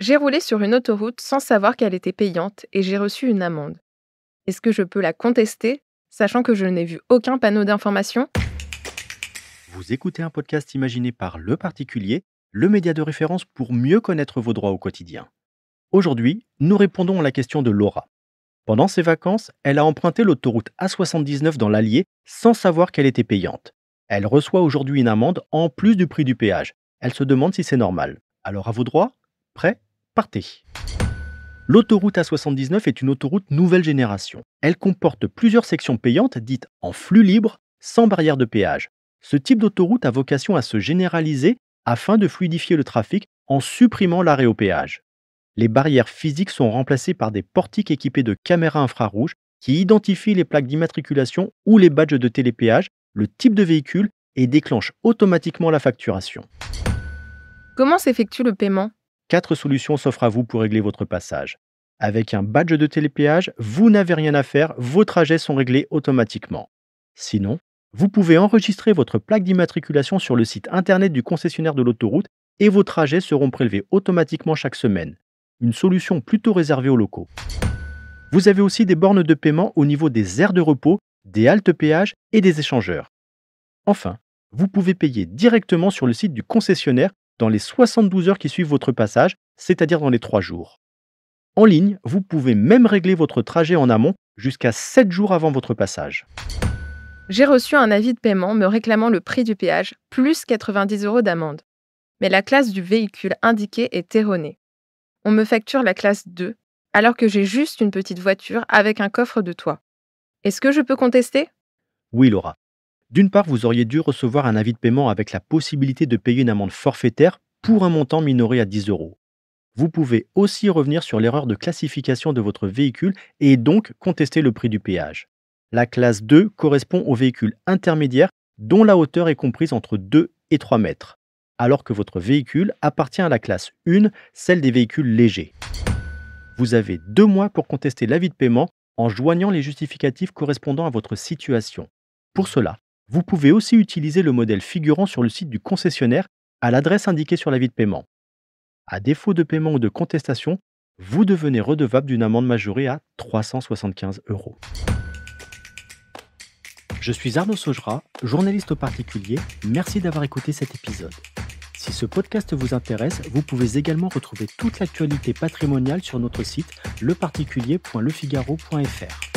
J'ai roulé sur une autoroute sans savoir qu'elle était payante et j'ai reçu une amende. Est-ce que je peux la contester, sachant que je n'ai vu aucun panneau d'information? Vous écoutez un podcast imaginé par Le Particulier, le média de référence pour mieux connaître vos droits au quotidien. Aujourd'hui, nous répondons à la question de Laura. Pendant ses vacances, elle a emprunté l'autoroute A79 dans l'Allier sans savoir qu'elle était payante. Elle reçoit aujourd'hui une amende en plus du prix du péage. Elle se demande si c'est normal. Alors à vos droits? Prêts? Partez. L'autoroute A79 est une autoroute nouvelle génération. Elle comporte plusieurs sections payantes dites en flux libre, sans barrière de péage. Ce type d'autoroute a vocation à se généraliser afin de fluidifier le trafic en supprimant l'arrêt au péage. Les barrières physiques sont remplacées par des portiques équipés de caméras infrarouges qui identifient les plaques d'immatriculation ou les badges de télépéage, le type de véhicule et déclenchent automatiquement la facturation. Comment s'effectue le paiement? 4 solutions s'offrent à vous pour régler votre passage. Avec un badge de télépéage, vous n'avez rien à faire, vos trajets sont réglés automatiquement. Sinon, vous pouvez enregistrer votre plaque d'immatriculation sur le site internet du concessionnaire de l'autoroute et vos trajets seront prélevés automatiquement chaque semaine. Une solution plutôt réservée aux locaux. Vous avez aussi des bornes de paiement au niveau des aires de repos, des haltes péages et des échangeurs. Enfin, vous pouvez payer directement sur le site du concessionnaire dans les 72 heures qui suivent votre passage, c'est-à-dire dans les 3 jours. En ligne, vous pouvez même régler votre trajet en amont jusqu'à 7 jours avant votre passage. J'ai reçu un avis de paiement me réclamant le prix du péage, plus 90 € d'amende. Mais la classe du véhicule indiqué est erronée. On me facture la classe 2, alors que j'ai juste une petite voiture avec un coffre de toit. Est-ce que je peux contester? Oui, Laura. D'une part, vous auriez dû recevoir un avis de paiement avec la possibilité de payer une amende forfaitaire pour un montant minoré à 10 euros. Vous pouvez aussi revenir sur l'erreur de classification de votre véhicule et donc contester le prix du péage. La classe 2 correspond au véhicule intermédiaire dont la hauteur est comprise entre 2 et 3 mètres, alors que votre véhicule appartient à la classe 1, celle des véhicules légers. Vous avez 2 mois pour contester l'avis de paiement en joignant les justificatifs correspondant à votre situation. Pour cela, vous pouvez aussi utiliser le modèle figurant sur le site du concessionnaire à l'adresse indiquée sur l'avis de paiement. À défaut de paiement ou de contestation, vous devenez redevable d'une amende majorée à 375 euros. Je suis Arnaud Saugera, journaliste au particulier. Merci d'avoir écouté cet épisode. Si ce podcast vous intéresse, vous pouvez également retrouver toute l'actualité patrimoniale sur notre site leparticulier.lefigaro.fr.